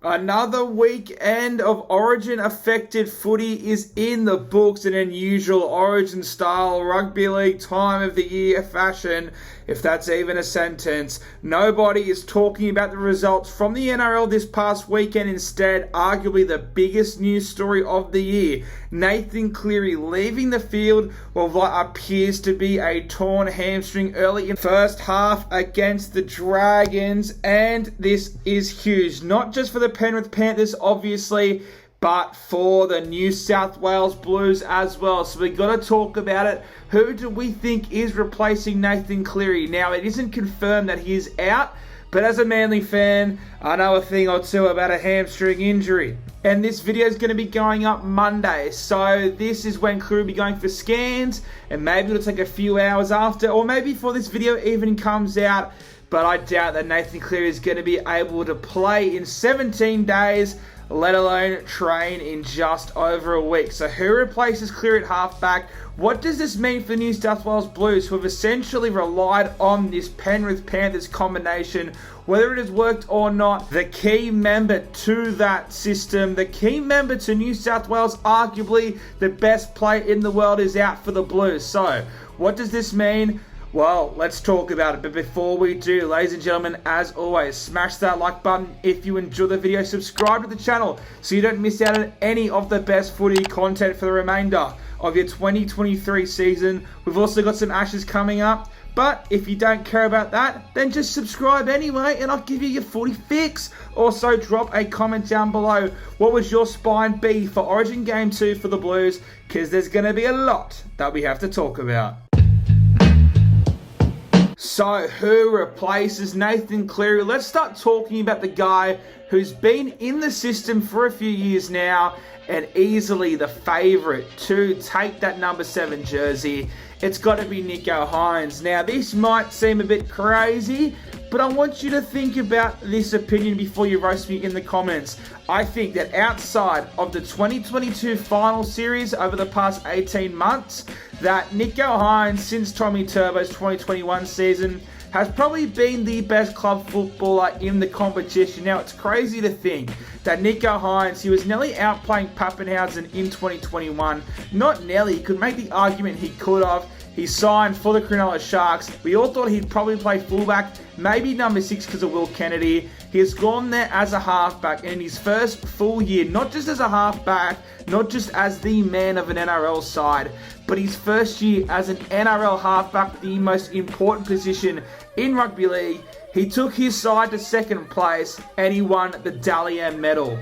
Another weekend of Origin-affected footy is in the books in unusual Origin-style rugby league time of the year fashion, if that's even a sentence. Nobody is talking about the results from the NRL this past weekend. Instead, arguably the biggest news story of the year, Nathan Cleary leaving the field with what appears to be a torn hamstring early in the first half against the Dragons. And this is huge, not just for the Penrith Panthers, obviously, but for the New South Wales Blues as well. So we got to talk about it. Who do we think is replacing Nathan Cleary? Now, it isn't confirmed that he is out, but as a Manly fan, I know a thing or two about a hamstring injury. And this video is going to be going up Monday. So this is when Cleary will be going for scans, and maybe it'll take a few hours after, or maybe before this video even comes out. But I doubt that Nathan Cleary is going to be able to play in 17 days, let alone train in just over a week. So who replaces Cleary at halfback? What does this mean for New South Wales Blues, who have essentially relied on this Penrith Panthers combination, whether it has worked or not? The key member to that system, the key member to New South Wales, arguably the best player in the world, is out for the Blues. So what does this mean? Well, let's talk about it. But before we do, ladies and gentlemen, as always, smash that like button if you enjoy the video. Subscribe to the channel so you don't miss out on any of the best footy content for the remainder of your 2023 season. We've also got some Ashes coming up. But if you don't care about that, then just subscribe anyway and I'll give you your footy fix. Also, drop a comment down below. What would your spine be for Origin Game 2 for the Blues? Because there's going to be a lot that we have to talk about. So, who replaces Nathan Cleary? Let's start talking about the guy who's been in the system for a few years now and easily the favourite to take that number 7 jersey. It's got to be Nico Hynes. Now, this might seem a bit crazy, but I want you to think about this opinion before you roast me in the comments. I think that outside of the 2022 final series over the past 18 months, that Nico Hynes, since Tommy Turbo's 2021 season, has probably been the best club footballer in the competition. Now, it's crazy to think that Nico Hynes, he was nearly outplaying Pappenhausen in 2021. Not nearly, you could make the argument he could have. He signed for the Cronulla Sharks. We all thought he'd probably play fullback, maybe number 6 because of Will Kennedy. He has gone there as a halfback, and in his first full year, not just as a halfback, not just as the man of an NRL side, but his first year as an NRL halfback, the most important position in rugby league, he took his side to second place and he won the Dally M medal.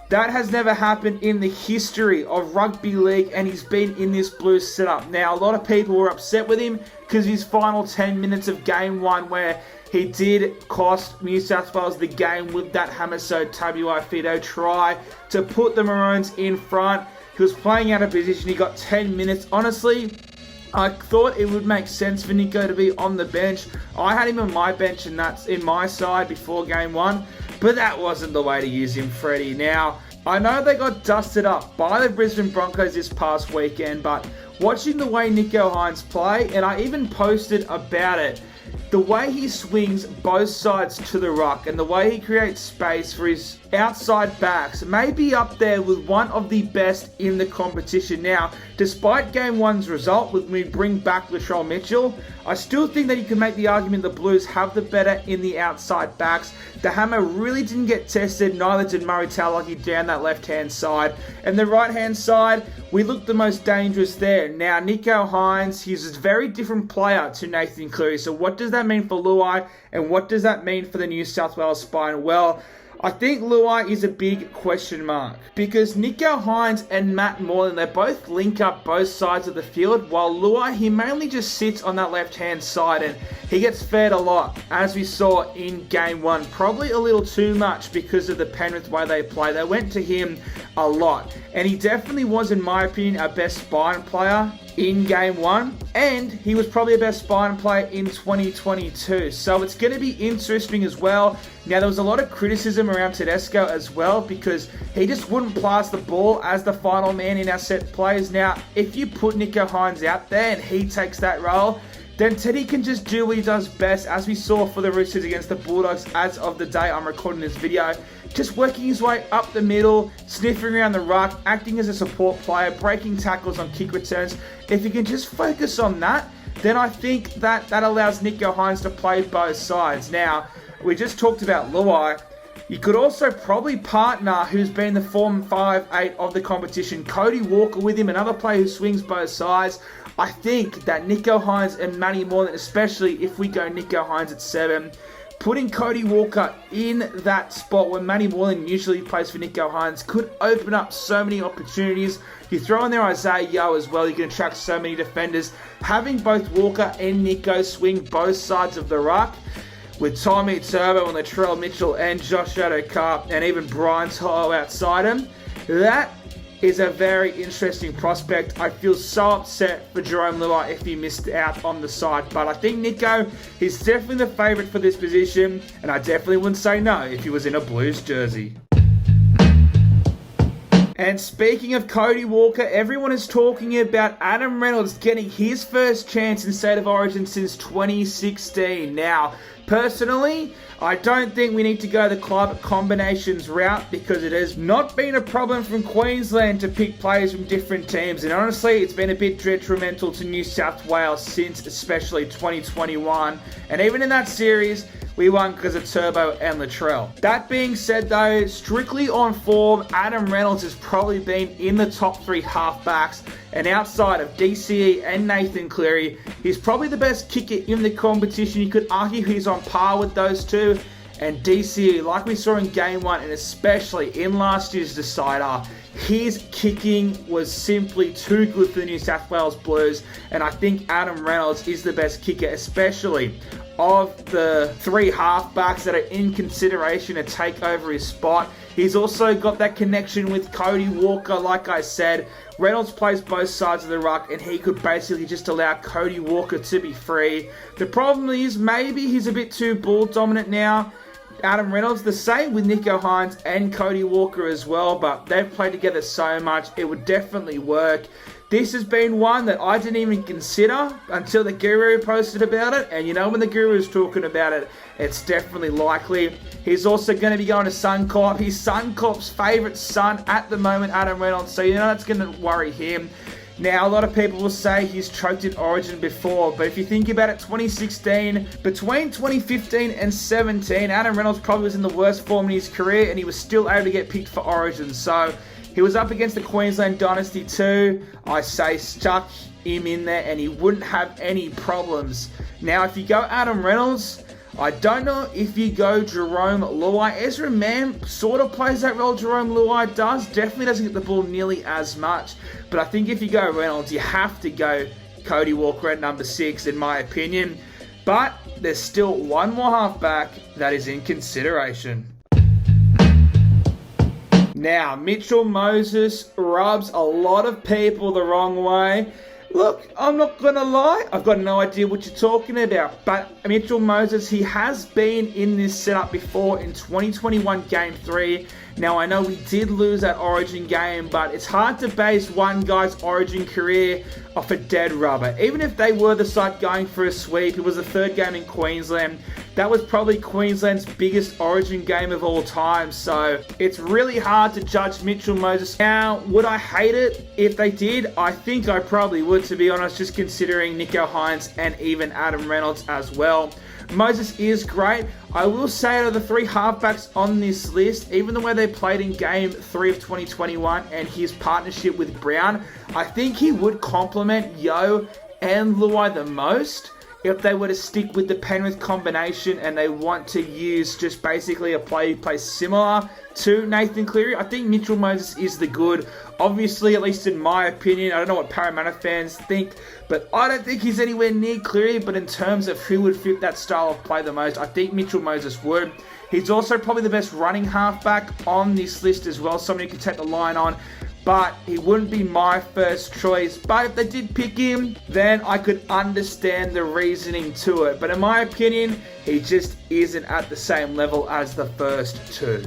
That has never happened in the history of rugby league, and he's been in this Blues setup. Now, a lot of people were upset with him because his final 10 minutes of game 1, where he did cost New South Wales the game with that Hamiso Tabuai-Fidow try to put the Maroons in front. He was playing out of position. He got 10 minutes. Honestly, I thought it would make sense for Nico to be on the bench. I had him on my bench, and that's in my side before game 1. But that wasn't the way to use him, Freddie. Now, I know they got dusted up by the Brisbane Broncos this past weekend, but watching the way Nico Hynes play, and I even posted about it, the way he swings both sides to the ruck and the way he creates space for his outside backs may be up there with one of the best in the competition. Now, despite game 1's result, when we bring back Latrell Mitchell, I still think that you can make the argument the Blues have the better in the outside backs. The hammer really didn't get tested, neither did Murray Taulagi down that left-hand side. And the right-hand side, we looked the most dangerous there. Now, Nico Hynes, he's a very different player to Nathan Cleary. So what does that mean for Luai, and what does that mean for the New South Wales spine? Well, I think Luai is a big question mark because Nico Hynes and Matt Moylan, they both link up both sides of the field, while Luai, he mainly just sits on that left-hand side and he gets fed a lot, as we saw in game 1. Probably a little too much because of the Penrith way they play. They went to him a lot, and he definitely was, in my opinion, our best spine player in game 1, and he was probably a best spine player in 2022. So it's going to be interesting as well. Now, there was a lot of criticism around Tedesco as well because he just wouldn't pass the ball as the final man in our set plays. Now, if you put Nico Hynes out there and he takes that role, then Teddy can just do what he does best, as we saw for the Roosters against the Bulldogs as of the day I'm recording this video. Just working his way up the middle, sniffing around the ruck, acting as a support player, breaking tackles on kick returns. If he can just focus on that, then I think that allows Nico Hynes to play both sides. Now, we just talked about Luai. You could also probably partner who's been the form 5'8" of the competition, Cody Walker, with him, another player who swings both sides. I think that Nico Hynes and Matty Moreland, especially if we go Nico Hynes at 7, putting Cody Walker in that spot where Matty Moreland usually plays for Nico Hynes could open up so many opportunities. You throw in there Isaiah Yeo as well, you can attract so many defenders. Having both Walker and Nico swing both sides of the ruck, with Tommy Turbo and Latrell Mitchell and Josh Adokar and even Brian Tolo outside him, that is a very interesting prospect. I feel so upset for Jerome Luai if he missed out on the side, but I think Nico, he's definitely the favourite for this position, and I definitely wouldn't say no if he was in a Blues jersey. And speaking of Cody Walker, everyone is talking about Adam Reynolds getting his first chance in State of Origin since 2016. Now, personally, I don't think we need to go the club combinations route, because it has not been a problem from Queensland to pick players from different teams. And honestly, it's been a bit detrimental to New South Wales since especially 2021. And even in that series, we won because of Turbo and Latrell. That being said though, strictly on form, Adam Reynolds has probably been in the top 3 halfbacks, and outside of DCE and Nathan Cleary, he's probably the best kicker in the competition. You could argue he's on par with those two. And DCE, like we saw in Game 1 and especially in last year's decider, his kicking was simply too good for the New South Wales Blues, and I think Adam Reynolds is the best kicker, especially of the 3 halfbacks that are in consideration to take over his spot. He's also got that connection with Cody Walker, like I said. Reynolds plays both sides of the ruck, and he could basically just allow Cody Walker to be free. The problem is maybe he's a bit too ball dominant now. Adam Reynolds, the same with Nico Hynes and Cody Walker as well, but they've played together so much, it would definitely work. This has been one that I didn't even consider until the Guru posted about it, and you know when the Guru is talking about it, it's definitely likely. He's also going to be going to Suncorp. He's Suncorp's favourite son at the moment, Adam Reynolds, so you know that's going to worry him. Now, a lot of people will say he's choked in Origin before, but if you think about it, 2016, between 2015 and 17, Adam Reynolds probably was in the worst form in his career, and he was still able to get picked for Origin. So, he was up against the Queensland Dynasty too. I say stuck him in there, and he wouldn't have any problems. Now, if you go Adam Reynolds, I don't know if you go Jerome Luai. Ezra Mann sort of plays that role Jerome Luai does. Definitely doesn't get the ball nearly as much. But I think if you go Reynolds, you have to go Cody Walker at number 6, in my opinion. But there's still one more halfback that is in consideration. Now, Mitchell Moses rubs a lot of people the wrong way. Look, I'm not going to lie, I've got no idea what you're talking about. But Mitchell Moses, he has been in this setup before in 2021 Game 3. Now, I know we did lose that Origin game, but it's hard to base one guy's Origin career off a dead rubber. Even if they were the side going for a sweep, it was the 3rd game in Queensland. That was probably Queensland's biggest Origin game of all time, so it's really hard to judge Mitchell Moses. Now, would I hate it if they did? I think I probably would, to be honest, just considering Nico Hynes and even Adam Reynolds as well. Moses is great. I will say out of the 3 halfbacks on this list, even the way they played in Game 3 of 2021 and his partnership with Brown, I think he would complement Yeo and Luai the most if they were to stick with the Penrith combination and they want to use just basically a play similar to Nathan Cleary. I think Mitchell Moses is the good. Obviously, at least in my opinion, I don't know what Parramatta fans think, but I don't think he's anywhere near Cleary. But in terms of who would fit that style of play the most, I think Mitchell Moses would. He's also probably the best running halfback on this list as well, somebody who could take the line on. But he wouldn't be my first choice. But if they did pick him, then I could understand the reasoning to it. But in my opinion, he just isn't at the same level as the first 2.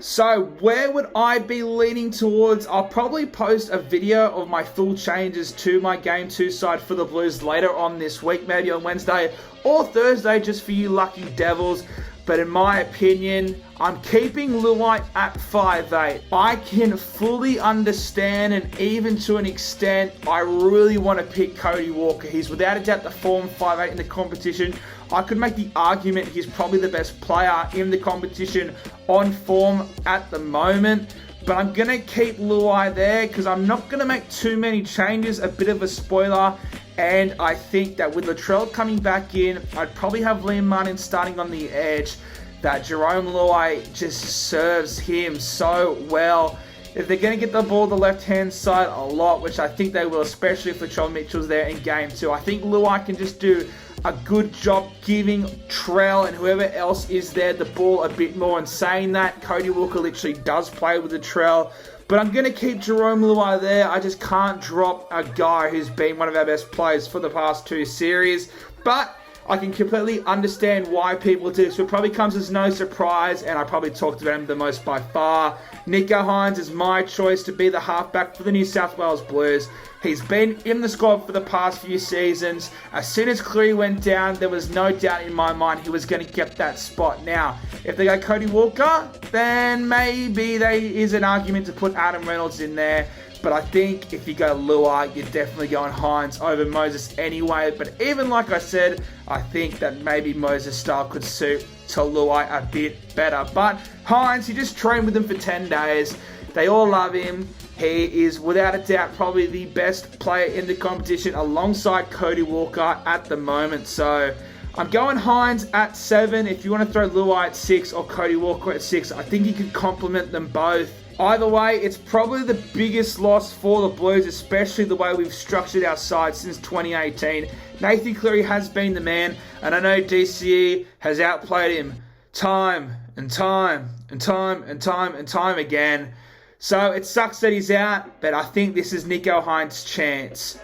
So where would I be leaning towards? I'll probably post a video of my full changes to my Game 2 side for the Blues later on this week, maybe on Wednesday or Thursday, just for you lucky devils. But in my opinion, I'm keeping Luai at 5'8". I can fully understand, and even to an extent, I really want to pick Cody Walker. He's without a doubt the form 5'8" in the competition. I could make the argument he's probably the best player in the competition on form at the moment. But I'm going to keep Luai there because I'm not going to make too many changes. A bit of a spoiler. And I think that with Latrell coming back in, I'd probably have Liam Martin starting on the edge. That Jerome Luai just serves him so well. If they're going to get the ball the left-hand side a lot, which I think they will, especially if Latrell Mitchell's there in Game 2, I think Luai can just do a good job giving Trell and whoever else is there the ball a bit more. And saying that, Cody Walker literally does play with the Trell. But I'm going to keep Jerome Luai there. I just can't drop a guy who's been one of our best players for the past 2 series. But I can completely understand why people do. So it probably comes as no surprise, and I probably talked about him the most by far. Nico Hynes is my choice to be the halfback for the New South Wales Blues. He's been in the squad for the past few seasons. As soon as Cleary went down, there was no doubt in my mind he was going to get that spot. Now, if they go Cody Walker, then maybe there is an argument to put Adam Reynolds in there. But I think if you go Luai, you're definitely going Hynes over Moses anyway. But even like I said, I think that maybe Moses' style could suit to Luai a bit better. But Hynes, he just trained with them for 10 days. They all love him. He is without a doubt probably the best player in the competition alongside Cody Walker at the moment. So I'm going Hynes at 7. If you want to throw Luai at 6 or Cody Walker at 6, I think you could complement them both. Either way, it's probably the biggest loss for the Blues, especially the way we've structured our side since 2018. Nathan Cleary has been the man, and I know DCE has outplayed him time and time and time and time and time again. So it sucks that he's out, but I think this is Nico Hynes' chance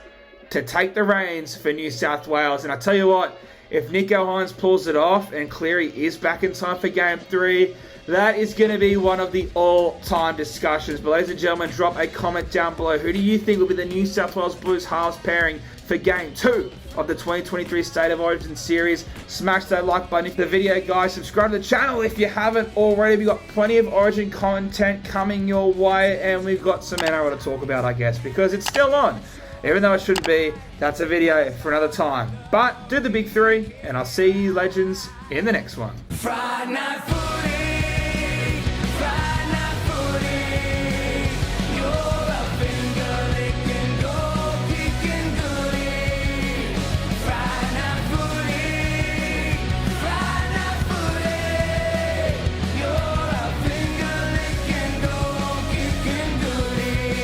to take the reins for New South Wales. And I tell you what, if Nico Hynes pulls it off and Cleary is back in time for Game 3, that is going to be one of the all-time discussions. But ladies and gentlemen, drop a comment down below. Who do you think will be the New South Wales Blues halves pairing for Game 2 of the 2023 State of Origin Series? Smash that like button if the video, guys. Subscribe to the channel if you haven't already. We've got plenty of Origin content coming your way. And we've got some NRL to talk about, I guess, because it's still on. Even though it shouldn't be, that's a video for another time. But do the big 3, and I'll see you legends in the next one. Friday night.